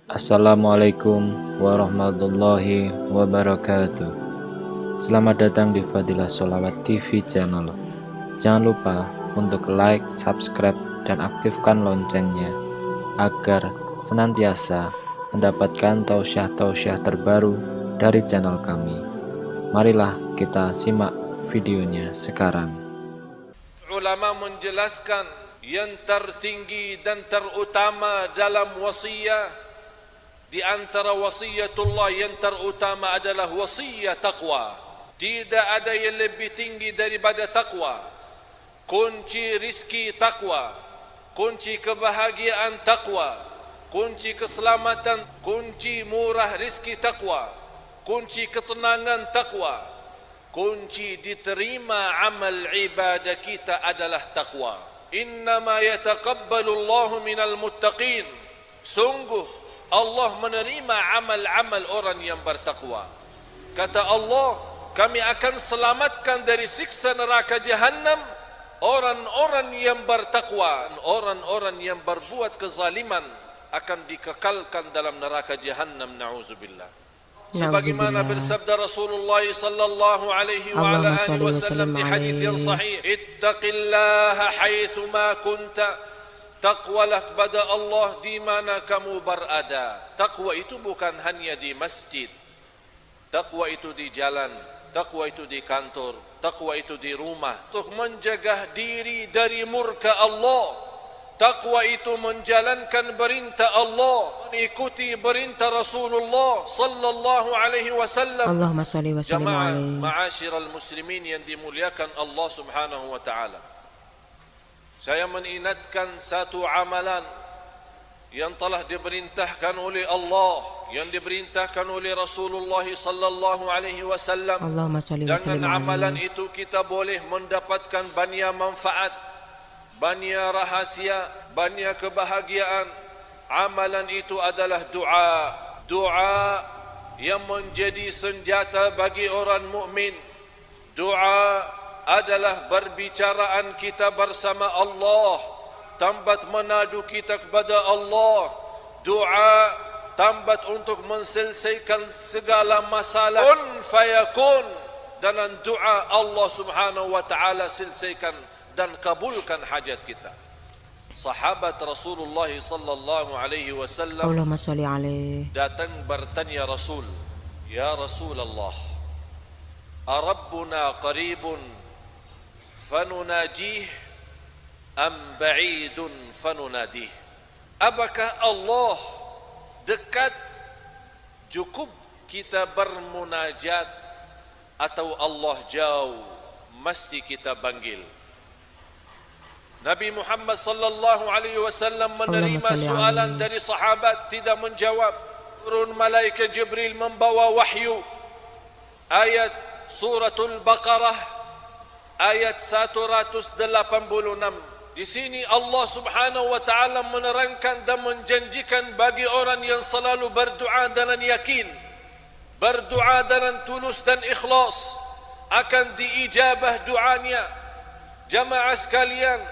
Assalamualaikum warahmatullahi wabarakatuh. Selamat datang di Fadilah Sholawat TV channel. Jangan lupa untuk like, subscribe, dan aktifkan loncengnya agar senantiasa mendapatkan tausiah-tausiah terbaru dari channel kami. Marilah kita simak videonya sekarang. Ulama menjelaskan yang tertinggi dan terutama dalam wasiat, di antara wasiatullah yang terutama adalah wasiat taqwa. Tidak ada yang lebih tinggi daripada taqwa. Kunci rizki taqwa, kunci kebahagiaan taqwa, kunci keselamatan, kunci murah rizki taqwa, kunci ketenangan taqwa, kunci diterima amal ibadah kita adalah taqwa. Innama yataqabbalu Allahu minal muttaqin. Sungguh Allah menerima amal-amal orang yang bertakwa. Kata Allah, kami akan selamatkan dari siksa neraka Jahannam orang-orang yang bertakwa. Orang-orang yang berbuat kezaliman akan dikekalkan dalam neraka Jahannam. Na'udzubillah. Sebagaimana bersabda Rasulullah sallallahu alaihi wa ala alihi wasallam di hadis yang sahih, ittaqillaha haitsu ma kunta. Taqwalah kepada Allah di mana kamu berada. Taqwa itu bukan hanya di masjid. Taqwa itu di jalan. Taqwa itu di kantor. Taqwa itu di rumah. Untuk menjaga diri dari murka Allah. Taqwa itu menjalankan perintah Allah, mengikuti perintah Rasulullah sallallahu alaihi wasallam. Allahumma shalli wa sallim alaihi. Ma'asyiral muslimin yang dimuliakan Allah Subhanahu wa taala. Saya mengingatkan satu amalan yang telah diperintahkan oleh Allah, yang diperintahkan oleh Rasulullah sallallahu alaihi wasallam. Dengan amalan itu kita boleh mendapatkan banyak manfaat, banyak rahasia, banyak kebahagiaan. Amalan itu adalah doa. Doa yang menjadi senjata bagi orang mukmin. Doa adalah berbicaraan kita bersama Allah, tambat menadu kita kepada Allah. Doa tambat untuk menyelesaikan segala masalah. Kun fayakun. Dalam doa Allah Subhanahu wa taala selesaikan dan kabulkan hajat kita. Sahabat Rasulullah sallallahu alaihi wasallam Allahumma shalli alaihi datang bertanya Rasul, ya Rasulullah, arabbuna qaribun fanunajih am ba'idun fanunadih? Apakah Allah dekat cukup kita bermunajat, atau Allah jauh mesti kita panggil? Nabi Muhammad sallallahu alaihi wasallam menerima soalan dari sahabat, tidak menjawab. Turun malaikat Jibril membawa wahyu. Ayat suratul Baqarah ayat 186. Di sini Allah Subhanahu wa taala menerangkan dan menjanjikan bagi orang yang selalu berdoa dengan yakin, berdoa dengan tulus dan ikhlas, akan diijabah doanya. Jamaah sekalian,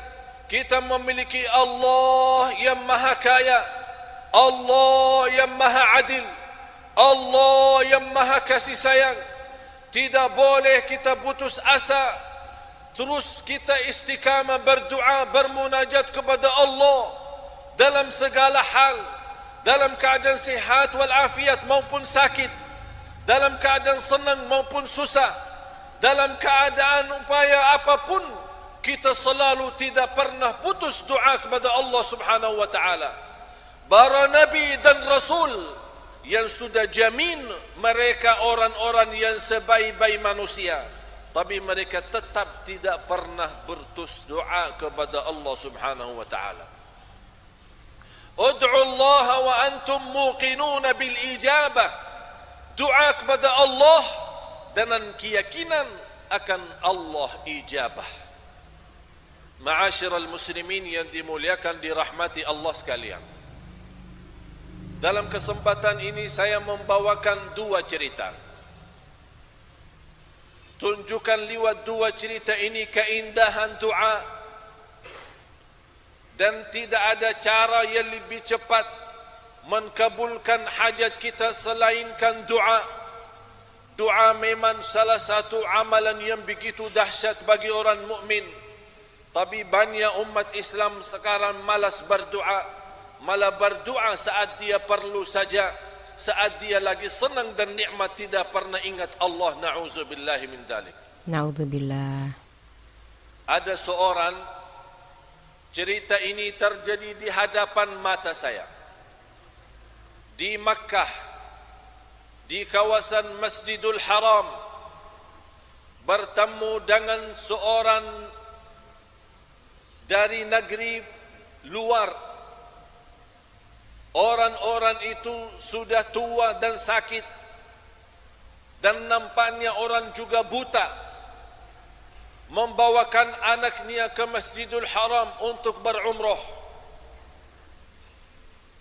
kita memiliki Allah yang maha kaya, Allah yang maha adil, Allah yang maha kasih sayang. Tidak boleh kita putus asa. Terus kita istiqamah berdoa, bermunajat kepada Allah dalam segala hal, dalam keadaan sihat wal afiat maupun sakit, dalam keadaan senang maupun susah, dalam keadaan upaya apapun, kita selalu tidak pernah putus doa kepada Allah Subhanahu wa taala. Para nabi dan rasul yang sudah jamin mereka orang-orang yang sebaik-baik manusia, tapi mereka tetap tidak pernah bertus doa kepada Allah Subhanahu wa taala. Ud'u Allah wa antum muqinun bil ijabah. Doa kepada Allah dengan keyakinan akan Allah ijabah. Ma'asyiral muslimin yang dimuliakan, dirahmati Allah sekalian. Dalam kesempatan ini saya membawakan dua cerita. Tunjukkan lewat dua cerita ini keindahan doa, dan tidak ada cara yang lebih cepat menkabulkan hajat kita selainkan doa. Doa memang salah satu amalan yang begitu dahsyat bagi orang mukmin. Tapi banyak umat Islam sekarang malas berdoa, malah berdoa saat dia perlu saja, saat dia lagi senang dan nikmat, tidak pernah ingat Allah. Na'udzubillahi min dzalik. Na'udzubillah. Ada seorang, cerita ini terjadi di hadapan mata saya di Makkah, di kawasan Masjidul Haram, bertemu dengan seorang dari negeri luar. Orang-orang itu sudah tua dan sakit, dan nampaknya orang juga buta, membawakan anaknya ke Masjidul Haram untuk berumrah.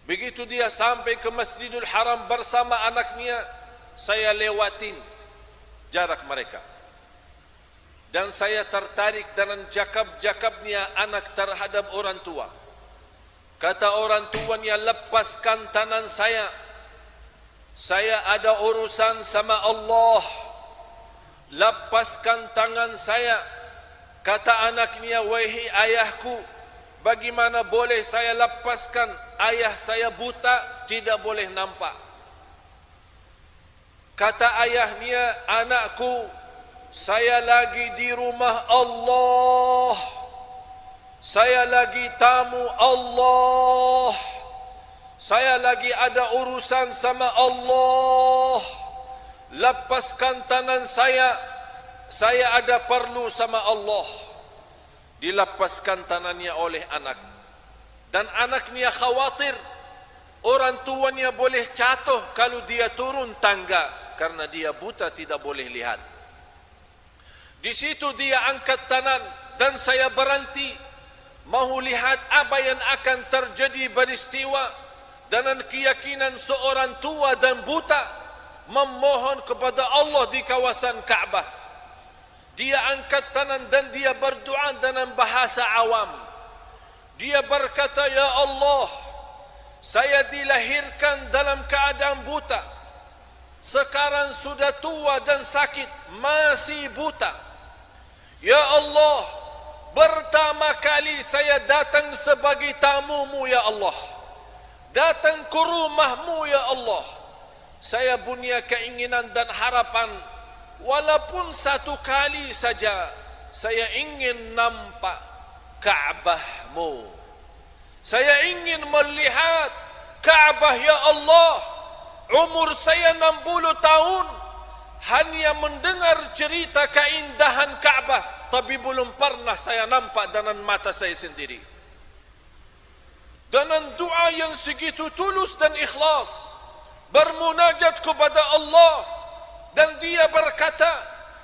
Begitu dia sampai ke Masjidul Haram bersama anaknya, saya lewatin jarak mereka, dan saya tertarik dengan jakab-jakabnya anak terhadap orang tua. Kata orang tuanya, lepaskan tangan saya ada urusan sama Allah. Lepaskan tangan saya. Kata anaknya, wahai ayahku, bagaimana boleh saya lepaskan? Ayah saya buta, tidak boleh nampak. Kata ayahnya, anakku, saya lagi di rumah Allah, saya lagi tamu Allah, saya lagi ada urusan sama Allah. Lepaskan tangan saya ada perlu sama Allah. Dilepaskan tangannya oleh anak, dan anaknya khawatir orang tuanya boleh jatuh kalau dia turun tangga, karena dia buta, tidak boleh lihat. Di situ dia angkat tangan, dan saya berhenti mahu lihat apa yang akan terjadi peristiwa. Dengan keyakinan seorang tua dan buta memohon kepada Allah di kawasan Ka'bah, dia angkat tangan dan dia berdoa dengan bahasa awam. Dia berkata, ya Allah, saya dilahirkan dalam keadaan buta, sekarang sudah tua dan sakit, masih buta. Ya Allah, pertama kali saya datang sebagai tamumu ya Allah, datang ke rumahmu ya Allah. Saya punya keinginan dan harapan, walaupun satu kali saja saya ingin nampak Ka'bahmu. Saya ingin melihat Ka'bah ya Allah. Umur saya 60 tahun, hanya mendengar cerita keindahan Ka'bah, tapi belum pernah saya nampak dengan mata saya sendiri. Dengan doa yang segitu tulus dan ikhlas, bermunajat kepada Allah, dan dia berkata,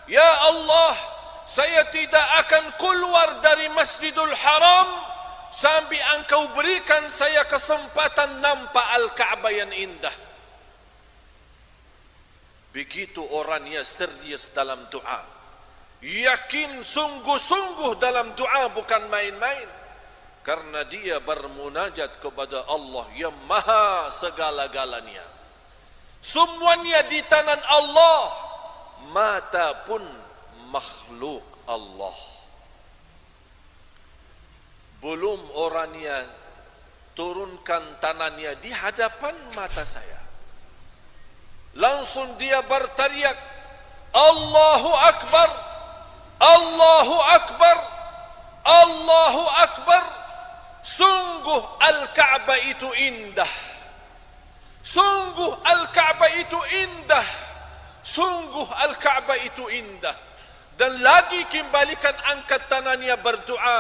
ya Allah, saya tidak akan keluar dari Masjidul Haram sampai engkau berikan saya kesempatan nampak Al-Ka'bah yang indah. Begitu orangnya serius dalam doa, yakin sungguh-sungguh dalam doa, bukan main-main, karena dia bermunajat kepada Allah yang maha segala-galanya. Semuanya di tangan Allah, mata pun makhluk Allah. Belum orangnya turunkan tangannya di hadapan mata saya, langsung dia berteriak, Allahu Akbar, Allahu Akbar, Allahu Akbar. Sungguh Al-Ka'bah itu indah, sungguh Al-Ka'bah itu indah, sungguh Al-Ka'bah itu indah. Dan lagi kembalikan angkat tangannya berdoa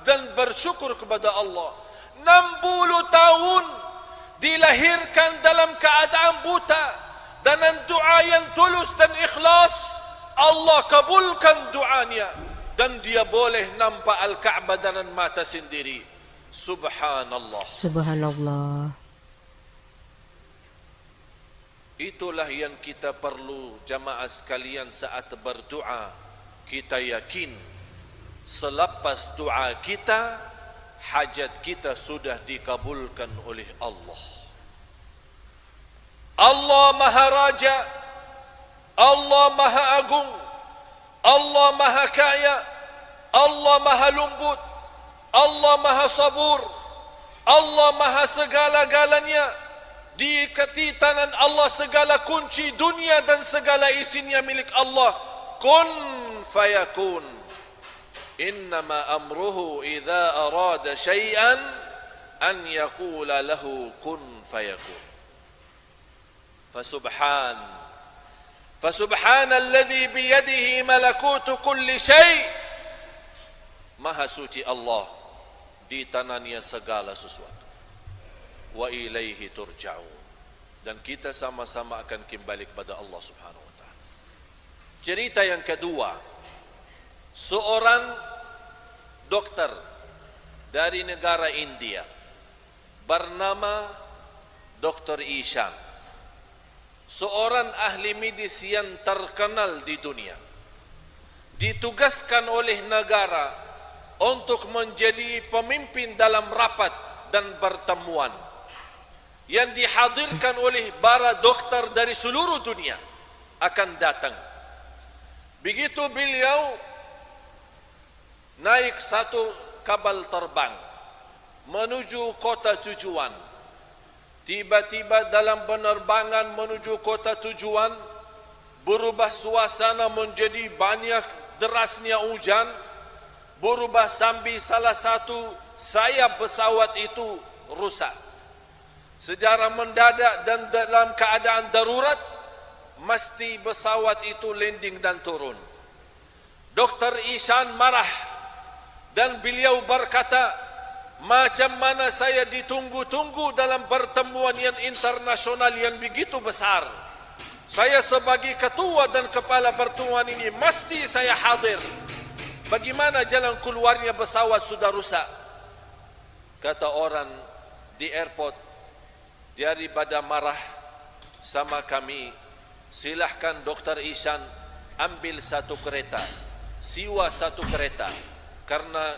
dan bersyukur kepada Allah. 60 tahun dilahirkan dalam keadaan buta, dengan doa yang tulus dan ikhlas, Allah kabulkan doanya, dan dia boleh nampak Al-Ka'bah dengan mata sendiri. Subhanallah. Subhanallah. Itulah yang kita perlu, jamaah sekalian, saat berdoa. Kita yakin selepas doa kita, hajat kita sudah dikabulkan oleh Allah. Allah Maha Raja, Allah Maha Agung, Allah Maha Kaya, Allah Maha Lembut, Allah Maha Sabur, Allah Maha segala-galanya. Di ketitanan Allah segala kunci dunia dan segala isinya milik Allah. Kun fayakun. Innama amruhu idza arada syai'an an yaqula lahu kun fayakun. Fasubhanalladzi biyadihi malakutu kulli syai'. Maha suci Allah, di tangannya segala sesuatu. Wa ilaihi turja'un, dan kita sama-sama akan kembali kepada Allah Subhanahu wa taala. Cerita yang kedua, seorang dokter dari negara India bernama Dr. Ishan, seorang ahli medis yang terkenal di dunia, ditugaskan oleh negara untuk menjadi pemimpin dalam rapat dan pertemuan yang dihadirkan oleh para dokter dari seluruh dunia akan datang. Begitu beliau naik satu kapal terbang menuju kota tujuan, tiba-tiba dalam penerbangan menuju kota tujuan berubah suasana menjadi banyak derasnya hujan, berubah sambil salah satu sayap pesawat itu rusak. Secara mendadak dan dalam keadaan darurat, mesti pesawat itu landing dan turun. Dr. Ishan marah dan beliau berkata, macam mana saya ditunggu-tunggu dalam pertemuan yang internasional yang begitu besar. Saya sebagai ketua dan kepala pertemuan ini mesti saya hadir. Bagaimana jalan keluarnya pesawat sudah rusak? Kata orang di airport, daripada marah sama kami, silahkan Dr. Ishan ambil satu kereta, sewa satu kereta, karena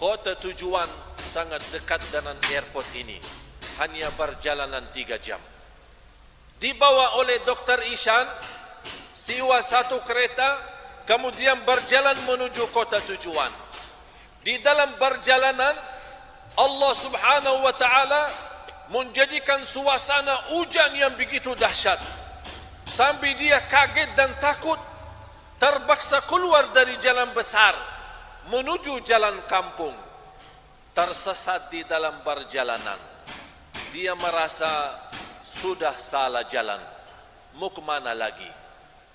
kota tujuan sangat dekat dengan airport ini, hanya perjalanan 3 jam. Dibawa oleh Dr. Ishan, sewa satu kereta, kemudian berjalan menuju kota tujuan. Di dalam perjalanan, Allah Subhanahu wa taala menjadikan suasana hujan yang begitu dahsyat, sampai dia kaget dan takut, terpaksa keluar dari jalan besar menuju jalan kampung. Tersesat di dalam perjalanan, dia merasa sudah salah jalan, mau kemana lagi?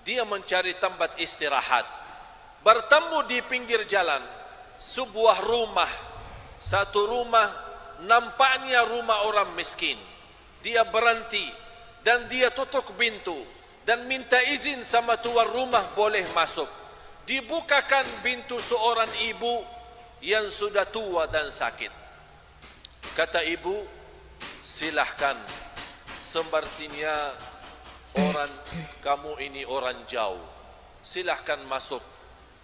Dia mencari tempat istirahat, bertemu di pinggir jalan sebuah rumah. Satu rumah nampaknya rumah orang miskin. Dia berhenti dan dia tutup pintu dan minta izin sama tuan rumah boleh masuk. Dibukakan pintu seorang ibu yang sudah tua dan sakit. Kata ibu, silahkan, sepertinya orang kamu ini orang jauh, silahkan masuk,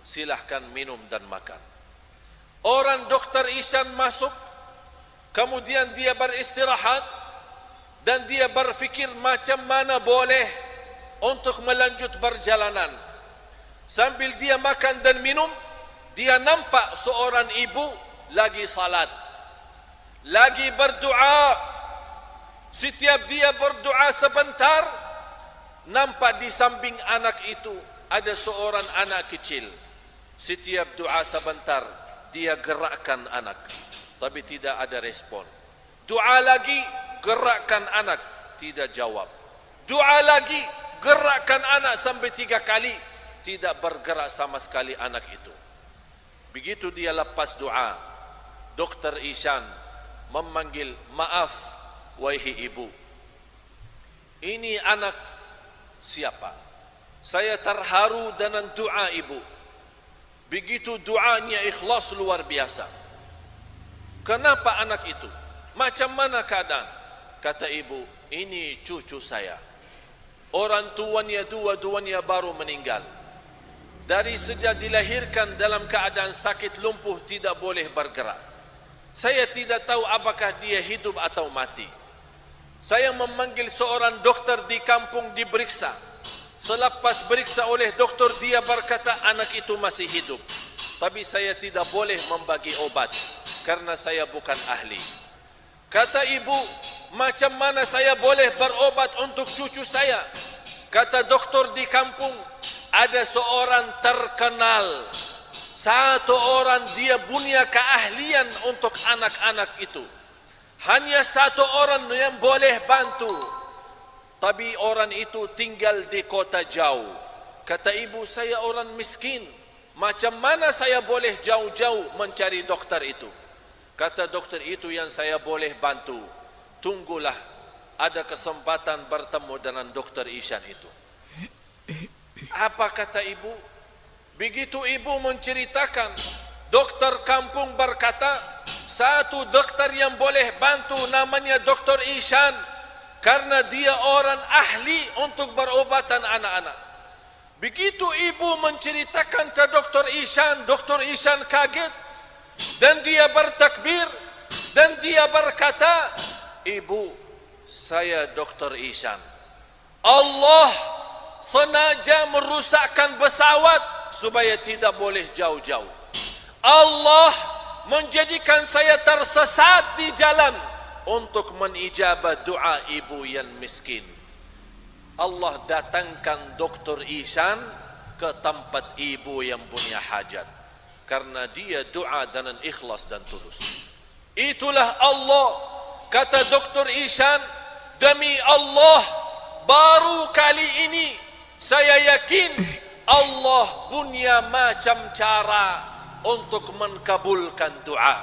silahkan minum dan makan. Orang Dr. Ishan masuk, kemudian dia beristirahat dan dia berfikir macam mana boleh untuk melanjut perjalanan. Sambil dia makan dan minum, dia nampak seorang ibu lagi salat, lagi berdoa. Setiap dia berdoa sebentar, nampak di samping anak itu ada seorang anak kecil. Setiap doa sebentar, dia gerakkan anak, tapi tidak ada respon. Doa lagi, gerakkan anak, tidak jawab. Doa lagi, gerakkan anak sampai 3 kali, tidak bergerak sama sekali anak itu. Begitu dia lepas doa, Dr. Ishan memanggil, maaf wahai ibu, ini anak siapa? Saya terharu dengan doa ibu. Begitu doanya ikhlas luar biasa. Kenapa anak itu? Macam mana keadaan? Kata ibu, ini cucu saya. Orang tuanya dua-duanya baru meninggal. Dari sejak dilahirkan dalam keadaan sakit lumpuh, tidak boleh bergerak. Saya tidak tahu apakah dia hidup atau mati. Saya memanggil seorang doktor di kampung diperiksa. Selepas periksa oleh doktor, dia berkata anak itu masih hidup. Tapi saya tidak boleh membagi obat karena saya bukan ahli. Kata ibu, macam mana saya boleh berobat untuk cucu saya? Kata doktor di kampung, ada seorang terkenal. Satu orang dia punya keahlian untuk anak-anak itu. Hanya satu orang yang boleh bantu. Tapi orang itu tinggal di kota jauh. Kata ibu, saya orang miskin. Macam mana saya boleh jauh-jauh mencari dokter itu? Kata dokter itu, yang saya boleh bantu, tunggulah ada kesempatan bertemu dengan dokter Ishan itu. Apa kata ibu? Begitu ibu menceritakan, dokter kampung berkata, satu dokter yang boleh bantu namanya dokter Ishan, karena dia orang ahli untuk berobatan anak-anak. Begitu ibu menceritakan ke dokter Ishan kaget dan dia bertakbir dan dia berkata, ibu, saya dokter Ishan. Allah sengaja merusakkan pesawat supaya tidak boleh jauh-jauh. Allah menjadikan saya tersesat di jalan untuk menijabah doa ibu yang miskin. Allah datangkan dokter Ishan ke tempat ibu yang punya hajat karena dia doa dengan ikhlas dan tulus. Itulah Allah. Kata dokter Ishan, demi Allah, baru kali ini saya yakin Allah punya macam cara untuk mengkabulkan doa.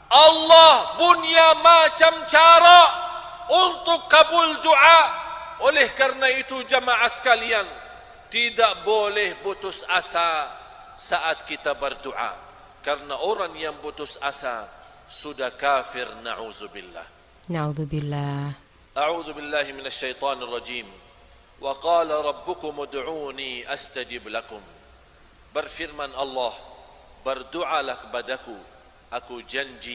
Allah punya macam cara untuk kabul doa. Oleh karena itu jamaah sekalian, tidak boleh putus asa saat kita berdoa. Karena orang yang putus asa sudah kafir, na'udzubillah. Na'udzubillah. A'udzu billahi minasyaitonir rajim. Wa qala rabbukum ud'uni astajib lakum. Berfirman Allah, berdoalah kepadaku, aku janji